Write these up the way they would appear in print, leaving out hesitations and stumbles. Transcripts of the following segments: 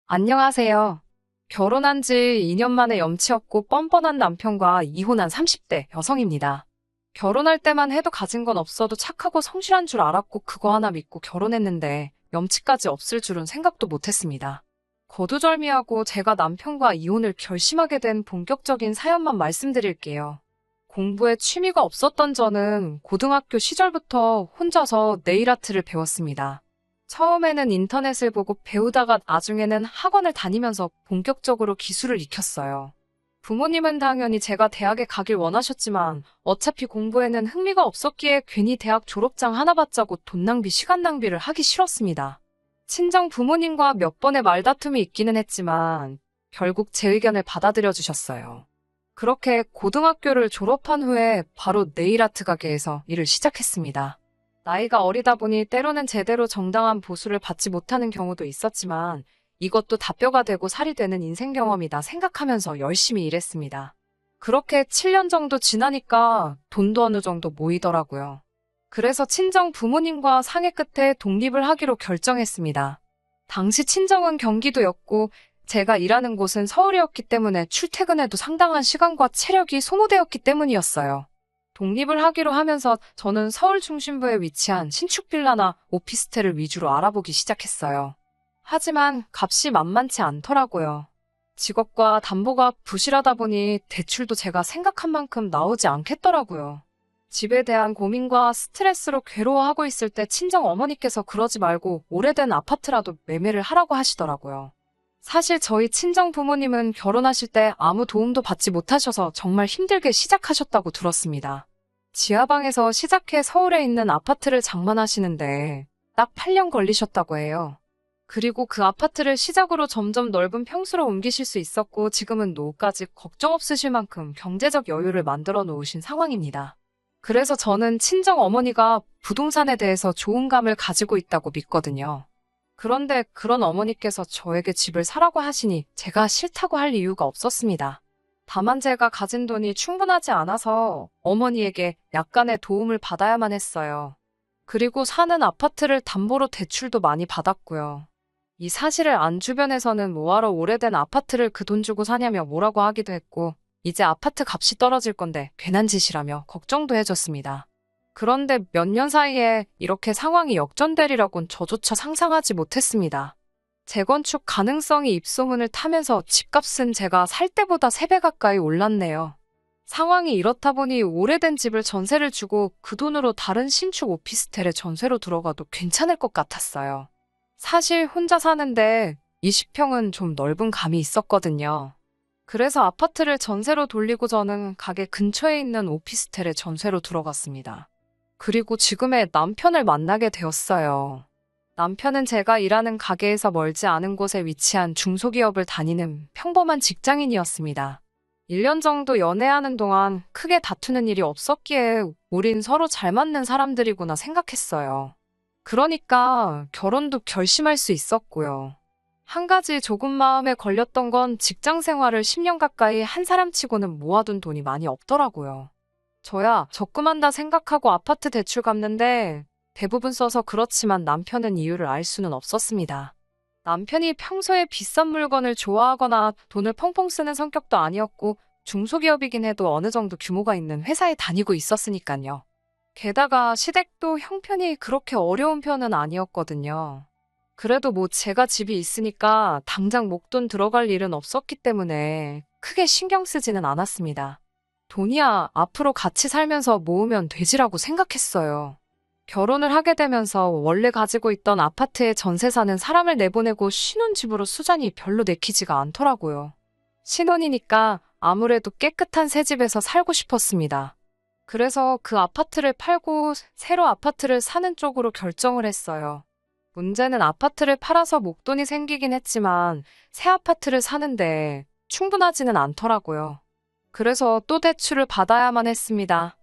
안녕하세요. 결혼한 지 2년 만에 염치없고 뻔뻔한 남편과 이혼한 30대 여성입니다. 결혼할 때만 해도 가진 건 없어도 착하고 성실한 줄 알았고 그거 하나 믿고 결혼했는데 염치까지 없을 줄은 생각도 못했습니다. 거두절미하고 제가 남편과 이혼을 결심하게 된 본격적인 사연만 말씀드릴게요. 공부에 취미가 없었던 저는 고등학교 시절부터 혼자서 네일아트를 배웠습니다. 처음에는 인터넷을 보고 배우다가 나중에는 학원을 다니면서 본격적으로 기술을 익혔어요. 부모님은 당연히 제가 대학에 가길 원하셨지만 어차피 공부에는 흥미가 없었기에 괜히 대학 졸업장 하나 받자고 돈 낭비, 시간 낭비를 하기 싫었습니다. 친정 부모님과 몇 번의 말다툼이 있기는 했지만 결국 제 의견을 받아들여 주셨어요. 그렇게 고등학교를 졸업한 후에 바로 네일아트 가게에서 일을 시작했습니다. 나이가 어리다 보니 때로는 제대로 정당한 보수를 받지 못하는 경우도 있었지만 이것도 다 뼈가 되고 살이 되는 인생 경험이다 생각하면서 열심히 일했습니다. 그렇게 7년 정도 지나니까 돈도 어느 정도 모이더라고요. 그래서 친정 부모님과 상의 끝에 독립을 하기로 결정했습니다. 당시 친정은 경기도였고 제가 일하는 곳은 서울이었기 때문에 출퇴근에도 상당한 시간과 체력이 소모되었기 때문이었어요. 독립을 하기로 하면서 저는 서울 중심부에 위치한 신축 빌라나 오피스텔을 위주로 알아보기 시작했어요. 하지만 값이 만만치 않더라고요. 직업과 담보가 부실하다 보니 대출도 제가 생각한 만큼 나오지 않겠더라고요. 집에 대한 고민과 스트레스로 괴로워하고 있을 때 친정 어머니께서 그러지 말고 오래된 아파트라도 매매를 하라고 하시더라고요. 사실 저희 친정 부모님은 결혼하실 때 아무 도움도 받지 못하셔서 정말 힘들게 시작하셨다고 들었습니다. 지하방에서 시작해 서울에 있는 아파트를 장만하시는데 딱 8년 걸리셨다고 해요. 그리고 그 아파트를 시작으로 점점 넓은 평수로 옮기실 수 있었고 지금은 노후까지 걱정 없으실 만큼 경제적 여유를 만들어 놓으신 상황입니다. 그래서 저는 친정 어머니가 부동산에 대해서 좋은 감을 가지고 있다고 믿거든요. 그런데 그런 어머니께서 저에게 집을 사라고 하시니 제가 싫다고 할 이유가 없었습니다. 다만 제가 가진 돈이 충분하지 않아서 어머니에게 약간의 도움을 받아야만 했어요. 그리고 사는 아파트를 담보로 대출도 많이 받았고요. 이 사실을 안 주변에서는 뭐하러 오래된 아파트를 그 돈 주고 사냐며 뭐라고 하기도 했고 이제 아파트 값이 떨어질 건데 괜한 짓이라며 걱정도 해줬습니다. 그런데 몇 년 사이에 이렇게 상황이 역전되리라곤 저조차 상상하지 못했습니다. 재건축 가능성이 입소문을 타면서 집값은 제가 살 때보다 3배 가까이 올랐네요. 상황이 이렇다 보니 오래된 집을 전세를 주고 그 돈으로 다른 신축 오피스텔에 전세로 들어가도 괜찮을 것 같았어요. 사실 혼자 사는데 20평은 좀 넓은 감이 있었거든요. 그래서 아파트를 전세로 돌리고 저는 가게 근처에 있는 오피스텔에 전세로 들어갔습니다. 그리고 지금의 남편을 만나게 되었어요. 남편은 제가 일하는 가게에서 멀지 않은 곳에 위치한 중소기업을 다니는 평범한 직장인이었습니다. 1년 정도 연애하는 동안 크게 다투는 일이 없었기에 우린 서로 잘 맞는 사람들이구나 생각했어요. 그러니까 결혼도 결심할 수 있었고요. 한 가지 조금 마음에 걸렸던 건 직장 생활을 10년 가까이 한 사람치고는 모아둔 돈이 많이 없더라고요. 저야 적금한다 생각하고 아파트 대출 갚는데 대부분 써서 그렇지만 남편은 이유를 알 수는 없었습니다. 남편이 평소에 비싼 물건을 좋아하거나 돈을 펑펑 쓰는 성격도 아니었고 중소기업이긴 해도 어느 정도 규모가 있는 회사에 다니고 있었으니까요. 게다가 시댁도 형편이 그렇게 어려운 편은 아니었거든요. 그래도 뭐 제가 집이 있으니까 당장 목돈 들어갈 일은 없었기 때문에 크게 신경 쓰지는 않았습니다. 돈이야 앞으로 같이 살면서 모으면 되지라고 생각했어요. 결혼을 하게 되면서 원래 가지고 있던 아파트에 전세 사는 사람을 내보내고 신혼집으로 수잔이 별로 내키지가 않더라고요. 신혼이니까 아무래도 깨끗한 새 집에서 살고 싶었습니다. 그래서 그 아파트를 팔고 새로 아파트를 사는 쪽으로 결정을 했어요. 문제는 아파트를 팔아서 목돈이 생기긴 했지만 새 아파트를 사는데 충분하지는 않더라고요. 그래서 또 대출을 받아야만 했습니다.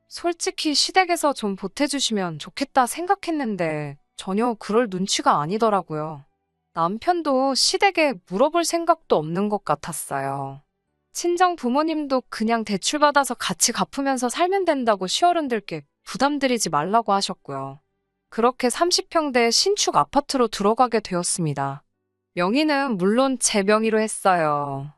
솔직히 시댁에서 좀 보태주시면 좋겠다 생각했는데 전혀 그럴 눈치가 아니더라고요. 남편도 시댁에 물어볼 생각도 없는 것 같았어요. 친정 부모님도 그냥 대출받아서 같이 갚으면서 살면 된다고 시어른들께 부담드리지 말라고 하셨고요. 그렇게 30평대 신축 아파트로 들어가게 되었습니다. 명의는 물론 제 명의로 했어요.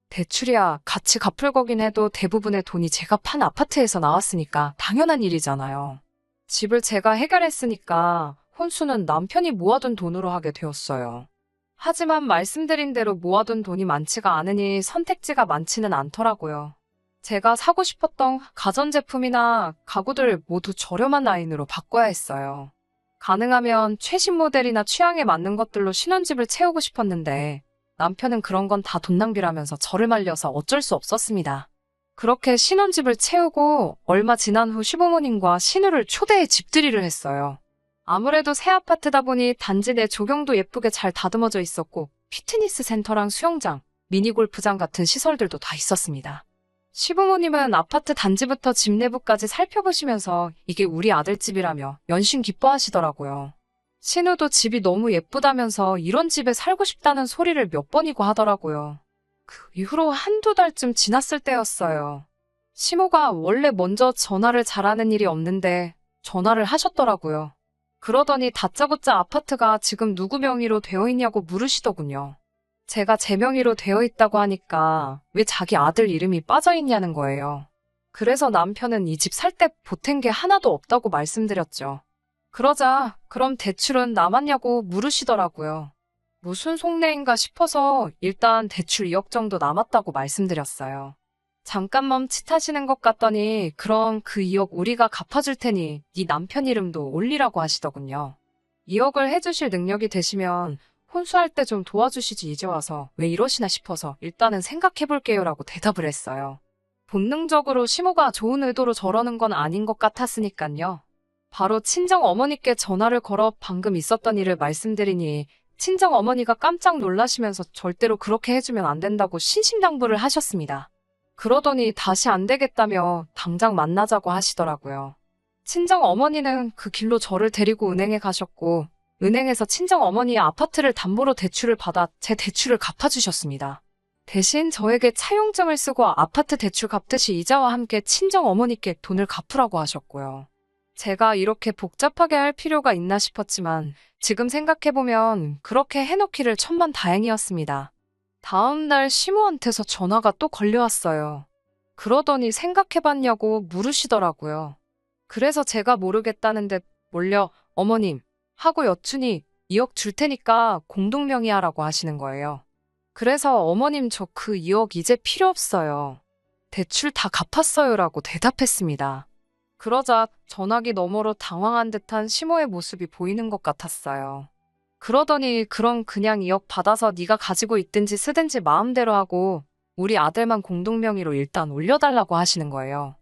대출이야 같이 갚을 거긴 해도 대부분의 돈이 제가 판 아파트에서 나왔으니까 당연한 일이잖아요. 집을 제가 해결했으니까 혼수는 남편이 모아둔 돈으로 하게 되었어요. 하지만 말씀드린 대로 모아둔 돈이 많지가 않으니 선택지가 많지는 않더라고요. 제가 사고 싶었던 가전제품이나 가구들 모두 저렴한 라인으로 바꿔야 했어요. 가능하면 최신 모델이나 취향에 맞는 것들로 신혼집을 채우고 싶었는데 남편은 그런 건 다 돈 낭비라면서 저를 말려서 어쩔 수 없었습니다. 그렇게 신혼집을 채우고 얼마 지난 후 시부모님과 신우를 초대해 집들이를 했어요. 아무래도 새 아파트다 보니 단지 내 조경도 예쁘게 잘 다듬어져 있었고 피트니스 센터랑 수영장, 미니골프장 같은 시설들도 다 있었습니다. 시부모님은 아파트 단지부터 집 내부까지 살펴보시면서 이게 우리 아들 집이라며 연신 기뻐하시더라고요. 신우도 집이 너무 예쁘다면서 이런 집에 살고 싶다는 소리를 몇 번이고 하더라고요. 그 이후로 한두 달쯤 지났을 때였어요. 시모가 원래 먼저 전화를 잘하는 일이 없는데 전화를 하셨더라고요. 그러더니 다짜고짜 아파트가 지금 누구 명의로 되어 있냐고 물으시더군요. 제가 제 명의로 되어 있다고 하니까 왜 자기 아들 이름이 빠져 있냐는 거예요. 그래서 남편은 이 집 살 때 보탠 게 하나도 없다고 말씀드렸죠. 그러자 그럼 대출은 남았냐고 물으시더라고요. 무슨 속내인가 싶어서 일단 대출 2억 정도 남았다고 말씀드렸어요. 잠깐 멈칫하시는 것 같더니 그럼 그 2억 우리가 갚아줄 테니 네 남편 이름도 올리라고 하시더군요. 2억을 해주실 능력이 되시면 혼수할 때 좀 도와주시지 이제 와서 왜 이러시나 싶어서 일단은 생각해볼게요 라고 대답을 했어요. 본능적으로 시모가 좋은 의도로 저러는 건 아닌 것 같았으니깐요. 바로 친정 어머니께 전화를 걸어 방금 있었던 일을 말씀드리니 친정 어머니가 깜짝 놀라시면서 절대로 그렇게 해주면 안 된다고 신신당부를 하셨습니다. 그러더니 다시 안 되겠다며 당장 만나자고 하시더라고요. 친정 어머니는 그 길로 저를 데리고 은행에 가셨고 은행에서 친정 어머니의 아파트를 담보로 대출을 받아 제 대출을 갚아주셨습니다. 대신 저에게 차용증을 쓰고 아파트 대출 갚듯이 이자와 함께 친정 어머니께 돈을 갚으라고 하셨고요. 제가 이렇게 복잡하게 할 필요가 있나 싶었지만 지금 생각해보면 그렇게 해놓기를 천만다행이었습니다. 다음 날 시모한테서 전화가 또 걸려왔어요. 그러더니 생각해봤냐고 물으시더라고요. 그래서 제가 모르겠다는데 몰려 어머님 하고 여쭈니 2억 줄 테니까 공동명의하라고 하시는 거예요. 그래서 어머님 저 그 2억 이제 필요 없어요. 대출 다 갚았어요라고 대답했습니다. 그러자 전화기 너머로 당황한 듯한 시모의 모습이 보이는 것 같았어요. 그러더니 그럼 그냥 2억 받아서 네가 가지고 있든지 쓰든지 마음대로 하고 우리 아들만 공동명의로 일단 올려달라고 하시는 거예요.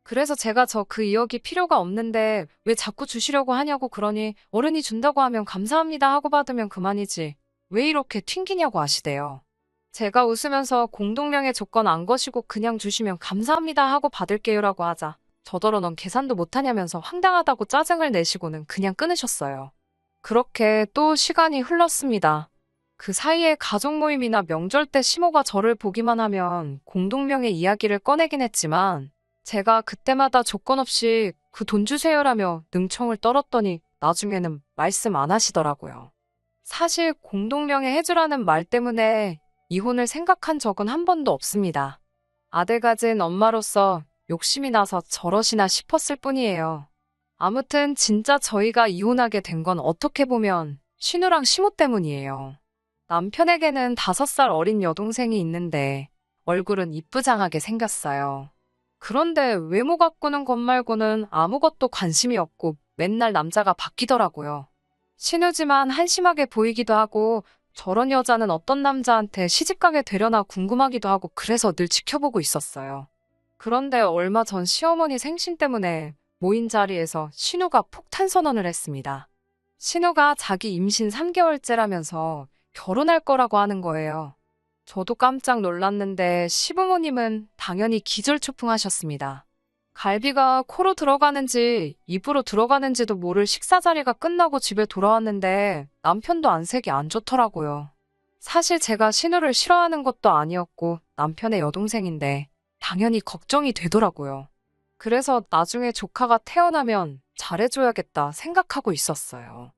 그래서 제가 저 그 2억이 필요가 없는데 왜 자꾸 주시려고 하냐고 그러니 어른이 준다고 하면 감사합니다 하고 받으면 그만이지 왜 이렇게 튕기냐고 하시대요. 제가 웃으면서 공동명의 조건 안 거시고 그냥 주시면 감사합니다 하고 받을게요라고 하자 저더러 넌 계산도 못하냐면서 황당하다고 짜증을 내시고는 그냥 끊으셨어요. 그렇게 또 시간이 흘렀습니다. 그 사이에 가족 모임이나 명절 때 시모가 저를 보기만 하면 공동명의 이야기를 꺼내긴 했지만 제가 그때마다 조건 없이 그 돈 주세요라며 능청을 떨었더니 나중에는 말씀 안 하시더라고요. 사실 공동명의 해주라는 말 때문에 이혼을 생각한 적은 한 번도 없습니다. 아들 가진 엄마로서 욕심이 나서 저러시나 싶었을 뿐이에요. 아무튼 진짜 저희가 이혼하게 된 건 어떻게 보면 신우랑 시모 때문이에요. 남편에게는 5살 어린 여동생이 있는데 얼굴은 이쁘장하게 생겼어요. 그런데 외모 가꾸는 것 말고는 아무것도 관심이 없고 맨날 남자가 바뀌더라고요. 신우지만 한심하게 보이기도 하고 저런 여자는 어떤 남자한테 시집가게 되려나 궁금하기도 하고 그래서 늘 지켜보고 있었어요. 그런데 얼마 전 시어머니 생신 때문에 모인 자리에서 신우가 폭탄 선언을 했습니다. 신우가 자기 임신 3개월째라면서 결혼할 거라고 하는 거예요. 저도 깜짝 놀랐는데 시부모님은 당연히 기절초풍하셨습니다. 갈비가 코로 들어가는지 입으로 들어가는지도 모를 식사 자리가 끝나고 집에 돌아왔는데 남편도 안색이 안 좋더라고요. 사실 제가 신우를 싫어하는 것도 아니었고 남편의 여동생인데 당연히 걱정이 되더라고요. 그래서 나중에 조카가 태어나면 잘해줘야겠다 생각하고 있었어요.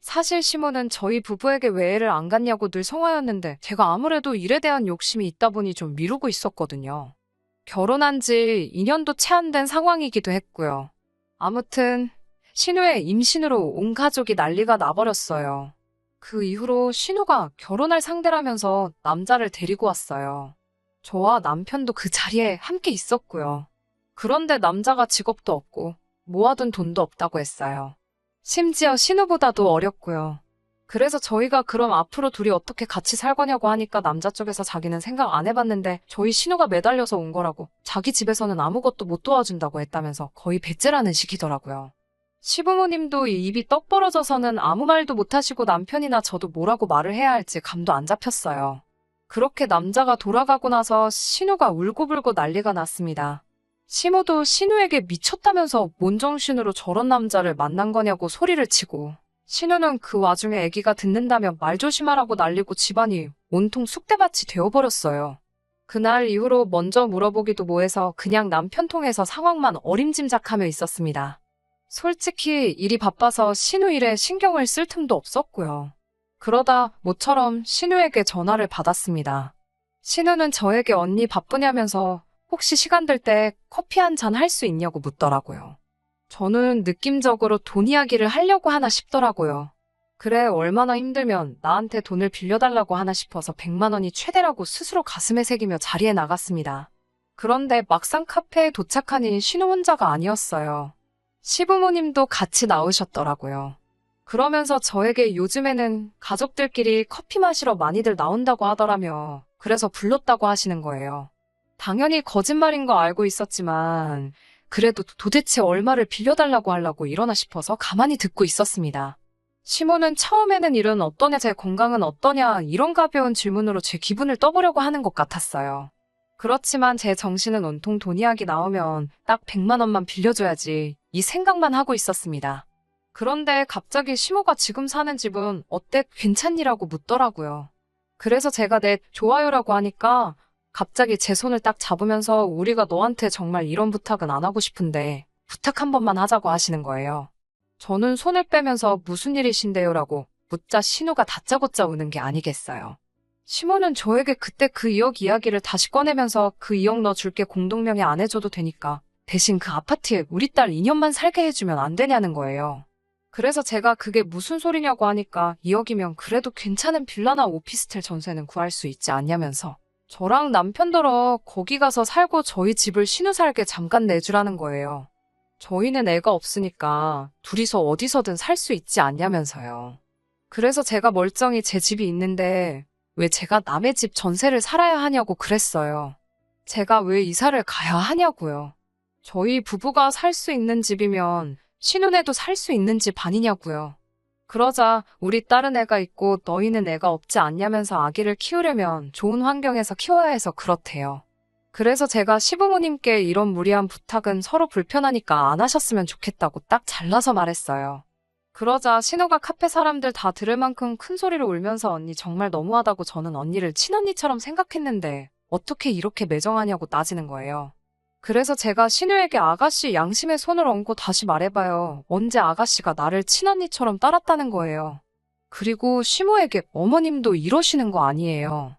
사실 시모는 저희 부부에게 왜 애를 안 갖냐고 늘 성화였는데 제가 아무래도 일에 대한 욕심이 있다 보니 좀 미루고 있었거든요. 결혼한 지 2년도 채 안 된 상황이기도 했고요. 아무튼 신우의 임신으로 온 가족이 난리가 나버렸어요. 그 이후로 신우가 결혼할 상대라면서 남자를 데리고 왔어요. 저와 남편도 그 자리에 함께 있었고요. 그런데 남자가 직업도 없고 모아둔 돈도 없다고 했어요. 심지어 신우보다도 어렸고요. 그래서 저희가 그럼 앞으로 둘이 어떻게 같이 살 거냐고 하니까 남자 쪽에서 자기는 생각 안 해봤는데 저희 신우가 매달려서 온 거라고 자기 집에서는 아무것도 못 도와준다고 했다면서 거의 배째라는 식이더라고요. 시부모님도 입이 떡 벌어져서는 아무 말도 못하시고 남편이나 저도 뭐라고 말을 해야 할지 감도 안 잡혔어요. 그렇게 남자가 돌아가고 나서 신우가 울고불고 난리가 났습니다. 시모도 신우에게 미쳤다면서 뭔 정신으로 저런 남자를 만난 거냐고 소리를 치고 신우는 그 와중에 아기가 듣는다며 말 조심하라고 난리고 집안이 온통 쑥대밭이 되어버렸어요. 그날 이후로 먼저 물어보기도 뭐해서 그냥 남편 통해서 상황만 어림짐작하며 있었습니다. 솔직히 일이 바빠서 신우 일에 신경을 쓸 틈도 없었고요. 그러다 모처럼 신우에게 전화를 받았습니다. 신우는 저에게 언니 바쁘냐면서 혹시 시간 될 때 커피 한 잔 할 수 있냐고 묻더라고요. 저는 느낌적으로 돈 이야기를 하려고 하나 싶더라고요. 그래, 얼마나 힘들면 나한테 돈을 빌려달라고 하나 싶어서 100만 원이 최대라고 스스로 가슴에 새기며 자리에 나갔습니다. 그런데 막상 카페에 도착하니 신우 혼자가 아니었어요. 시부모님도 같이 나오셨더라고요. 그러면서 저에게 요즘에는 가족들끼리 커피 마시러 많이들 나온다고 하더라며 그래서 불렀다고 하시는 거예요. 당연히 거짓말인 거 알고 있었지만 그래도 도대체 얼마를 빌려달라고 하려고 이러나 싶어서 가만히 듣고 있었습니다. 시모는 처음에는 일은 어떠냐, 제 건강은 어떠냐 이런 가벼운 질문으로 제 기분을 떠보려고 하는 것 같았어요. 그렇지만 제 정신은 온통 돈 이야기 나오면 딱 100만 원만 빌려줘야지 이 생각만 하고 있었습니다. 그런데 갑자기 시모가 지금 사는 집은 어때, 괜찮니라고 묻더라고요. 그래서 제가 네, 좋아요라고 하니까 갑자기 제 손을 딱 잡으면서 우리가 너한테 정말 이런 부탁은 안 하고 싶은데 부탁 한 번만 하자고 하시는 거예요. 저는 손을 빼면서 무슨 일이신데요라고 묻자 신우가 다짜고짜 우는 게 아니겠어요. 시모는 저에게 그때 그 2억 이야기를 다시 꺼내면서 그 2억 너 줄게 공동명의 안 해줘도 되니까 대신 그 아파트에 우리 딸 2년만 살게 해주면 안 되냐는 거예요. 그래서 제가 그게 무슨 소리냐고 하니까 2억이면 그래도 괜찮은 빌라나 오피스텔 전세는 구할 수 있지 않냐면서 저랑 남편더러 거기 가서 살고 저희 집을 신우 살게 잠깐 내주라는 거예요. 저희는 애가 없으니까 둘이서 어디서든 살 수 있지 않냐면서요. 그래서 제가 멀쩡히 제 집이 있는데 왜 제가 남의 집 전세를 살아야 하냐고 그랬어요. 제가 왜 이사를 가야 하냐고요. 저희 부부가 살 수 있는 집이면 신우네도 살 수 있는 집 아니냐고요. 그러자 우리 딸은 애가 있고 너희는 애가 없지 않냐면서 아기를 키우려면 좋은 환경에서 키워야 해서 그렇대요. 그래서 제가 시부모님께 이런 무리한 부탁은 서로 불편하니까 안 하셨으면 좋겠다고 딱 잘라서 말했어요. 그러자 신우가 카페 사람들 다 들을 만큼 큰 소리로 울면서 언니 정말 너무하다고 저는 언니를 친언니처럼 생각했는데 어떻게 이렇게 매정하냐고 따지는 거예요. 그래서 제가 신우에게 아가씨 양심의 손을 얹고 다시 말해봐요. 언제 아가씨가 나를 친언니처럼 따랐다는 거예요. 그리고 시모에게 어머님도 이러시는 거 아니에요.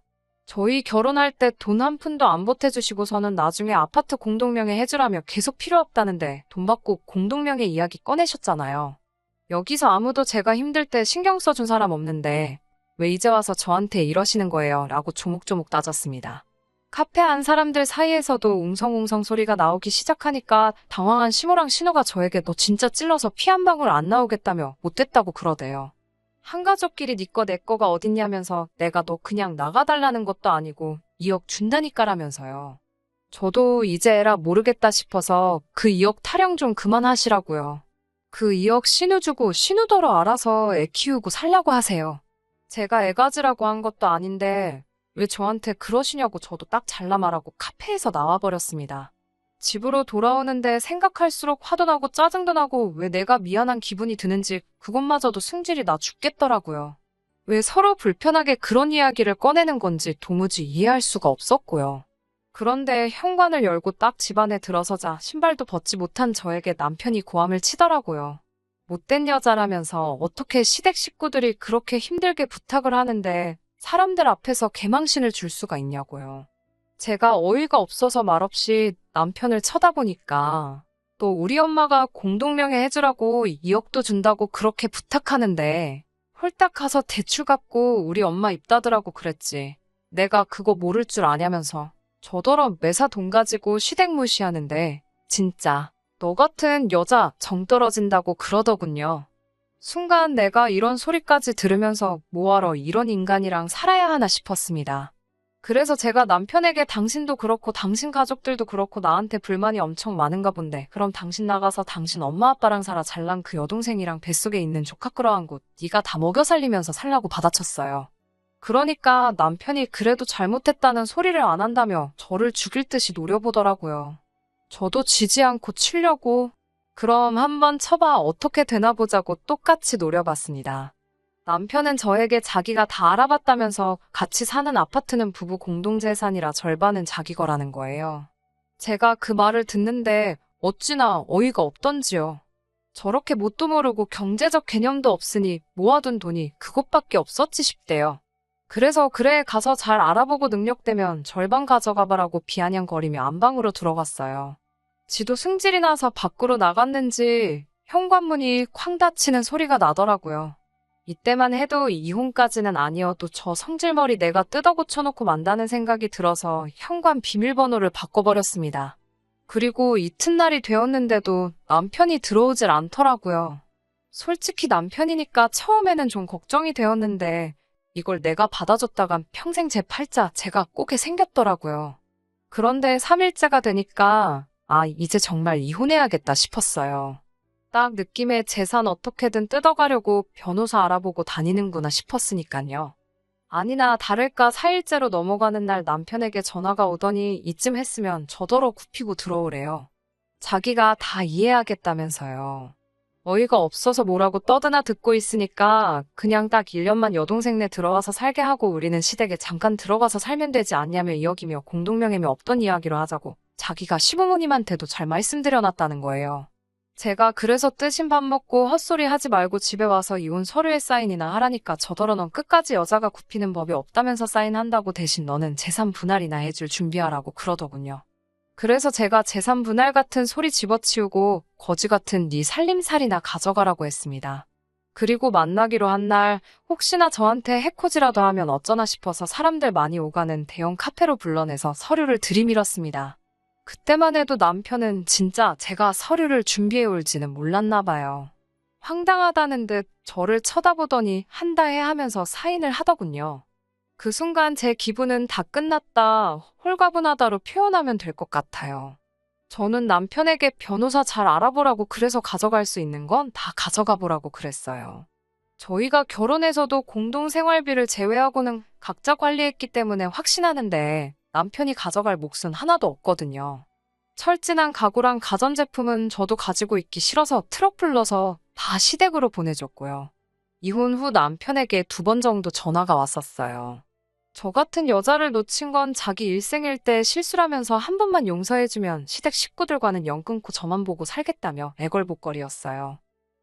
저희 결혼할 때 돈 한 푼도 안 보태주시고서는 나중에 아파트 공동명의 해주라며 계속 필요 없다는데 돈 받고 공동명의 이야기 꺼내셨잖아요. 여기서 아무도 제가 힘들 때 신경 써준 사람 없는데 왜 이제 와서 저한테 이러시는 거예요? 라고 조목조목 따졌습니다. 카페 안 사람들 사이에서도 웅성웅성 소리가 나오기 시작하니까 당황한 시모랑 신우가 저에게 너 진짜 찔러서 피 한 방울 안 나오겠다며 못됐다고 그러대요. 한 가족끼리 네 거 내 거가 어딨냐면서 내가 너 그냥 나가달라는 것도 아니고 2억 준다니까라면서요. 저도 이제 에라 모르겠다 싶어서 그 2억 타령 좀 그만하시라고요. 그 2억 신우 주고 신우더러 알아서 애 키우고 살려고 하세요. 제가 애 가지라고 한 것도 아닌데 왜 저한테 그러시냐고 저도 딱 잘라 말하고 카페에서 나와버렸습니다. 집으로 돌아오는데 생각할수록 화도 나고 짜증도 나고 왜 내가 미안한 기분이 드는지 그것마저도 승질이 나 죽겠더라고요. 왜 서로 불편하게 그런 이야기를 꺼내는 건지 도무지 이해할 수가 없었고요. 그런데 현관을 열고 딱 집 안에 들어서자 신발도 벗지 못한 저에게 남편이 고함을 치더라고요. 못된 여자라면서 어떻게 시댁 식구들이 그렇게 힘들게 부탁을 하는데 사람들 앞에서 개망신을 줄 수가 있냐고요. 제가 어이가 없어서 말없이 남편을 쳐다보니까 또 우리 엄마가 공동명예 해주라고 2억도 준다고 그렇게 부탁하는데 홀딱 가서 대출 갚고 우리 엄마 입 닫으라고 그랬지. 내가 그거 모를 줄 아냐면서 저더러 매사 돈 가지고 시댁 무시하는데 진짜 너 같은 여자 정 떨어진다고 그러더군요. 순간 내가 이런 소리까지 들으면서 뭐하러 이런 인간이랑 살아야 하나 싶었습니다. 그래서 제가 남편에게 당신도 그렇고 당신 가족들도 그렇고 나한테 불만이 엄청 많은가 본데 그럼 당신 나가서 당신 엄마 아빠랑 살아 잘난 그 여동생이랑 뱃속에 있는 조카 끌어안 곳 네가 다 먹여 살리면서 살라고 받아쳤어요. 그러니까 남편이 그래도 잘못했다는 소리를 안 한다며 저를 죽일 듯이 노려보더라고요. 저도 지지 않고 치려고 그럼 한번 쳐봐 어떻게 되나 보자고 똑같이 노려봤습니다. 남편은 저에게 자기가 다 알아봤다면서 같이 사는 아파트는 부부 공동재산이라 절반은 자기 거라는 거예요. 제가 그 말을 듣는데 어찌나 어이가 없던지요. 저렇게 뭣도 모르고 경제적 개념도 없으니 모아둔 돈이 그것밖에 없었지 싶대요. 그래서 그래 가서 잘 알아보고 능력되면 절반 가져가봐라고 비아냥거리며 안방으로 들어갔어요. 지도 승질이 나서 밖으로 나갔는지 현관문이 쾅 닫히는 소리가 나더라고요. 이때만 해도 이혼까지는 아니어도 저 성질머리 내가 뜯어 고쳐놓고 만다는 생각이 들어서 현관 비밀번호를 바꿔버렸습니다. 그리고 이튿날이 되었는데도 남편이 들어오질 않더라고요. 솔직히 남편이니까 처음에는 좀 걱정이 되었는데 이걸 내가 받아줬다간 평생 제 팔자 제가 꼬게 생겼더라고요. 그런데 3일째가 되니까 이제 정말 이혼해야겠다 싶었어요. 딱 느낌에 재산 어떻게든 뜯어가려고 변호사 알아보고 다니는구나 싶었으니까요. 아니나 다를까 4일째로 넘어가는 날 남편에게 전화가 오더니 이쯤 했으면 저더러 굽히고 들어오래요. 자기가 다 이해하겠다면서요. 어이가 없어서 뭐라고 떠드나 듣고 있으니까 그냥 딱 1년만 여동생네 들어와서 살게 하고 우리는 시댁에 잠깐 들어가서 살면 되지 않냐며 이야기며 공동명예며 없던 이야기로 하자고 자기가 시부모님한테도 잘 말씀드려놨다는 거예요. 제가 그래서 뜨신 밥 먹고 헛소리 하지 말고 집에 와서 이혼 서류에 사인이나 하라니까 저더러 넌 끝까지 여자가 굽히는 법이 없다면서 사인한다고 대신 너는 재산 분할이나 해줄 준비하라고 그러더군요. 그래서 제가 재산 분할 같은 소리 집어치우고 거지 같은 네 살림살이나 가져가라고 했습니다. 그리고 만나기로 한 날 혹시나 저한테 해코지라도 하면 어쩌나 싶어서 사람들 많이 오가는 대형 카페로 불러내서 서류를 들이밀었습니다. 그때만 해도 남편은 진짜 제가 서류를 준비해 올지는 몰랐나 봐요. 황당하다는 듯 저를 쳐다보더니 한다 해 하면서 사인을 하더군요. 그 순간 제 기분은 다 끝났다, 홀가분하다로 표현하면 될 것 같아요. 저는 남편에게 변호사 잘 알아보라고 그래서 가져갈 수 있는 건 다 가져가 보라고 그랬어요. 저희가 결혼해서도 공동생활비를 제외하고는 각자 관리했기 때문에 확신하는데 남편이 가져갈 몫은 하나도 없거든요. 철진한 가구랑 가전제품은 저도 가지고 있기 싫어서 트럭 불러서 다 시댁으로 보내줬고요. 이혼 후 남편에게 2번 정도 전화가 왔었어요. 저 같은 여자를 놓친 건 자기 일생일 때 실수라면서 한 번만 용서해주면 시댁 식구들과는 연 끊고 저만 보고 살겠다며 애걸복걸이었어요.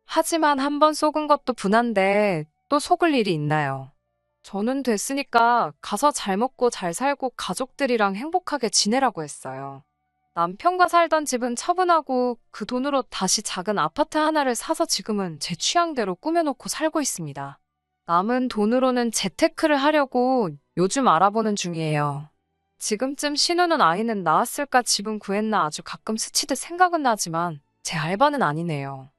하지만 한 번 속은 것도 분한데 또 속을 일이 있나요? 저는 됐으니까 가서 잘 먹고 잘 살고 가족들이랑 행복하게 지내라고 했어요. 남편과 살던 집은 처분하고 그 돈으로 다시 작은 아파트 하나를 사서 지금은 제 취향대로 꾸며놓고 살고 있습니다. 남은 돈으로는 재테크를 하려고 요즘 알아보는 중이에요. 지금쯤 신우는 아이는 낳았을까 집은 구했나 아주 가끔 스치듯 생각은 나지만 제 알바는 아니네요.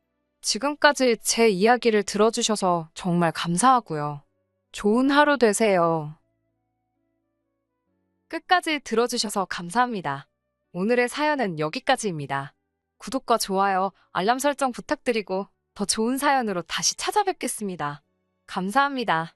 지금까지 제 이야기를 들어주셔서 정말 감사하고요. 좋은 하루 되세요. 끝까지 들어주셔서 감사합니다. 오늘의 사연은 여기까지입니다. 구독과 좋아요, 알람 설정 부탁드리고 더 좋은 사연으로 다시 찾아뵙겠습니다. 감사합니다.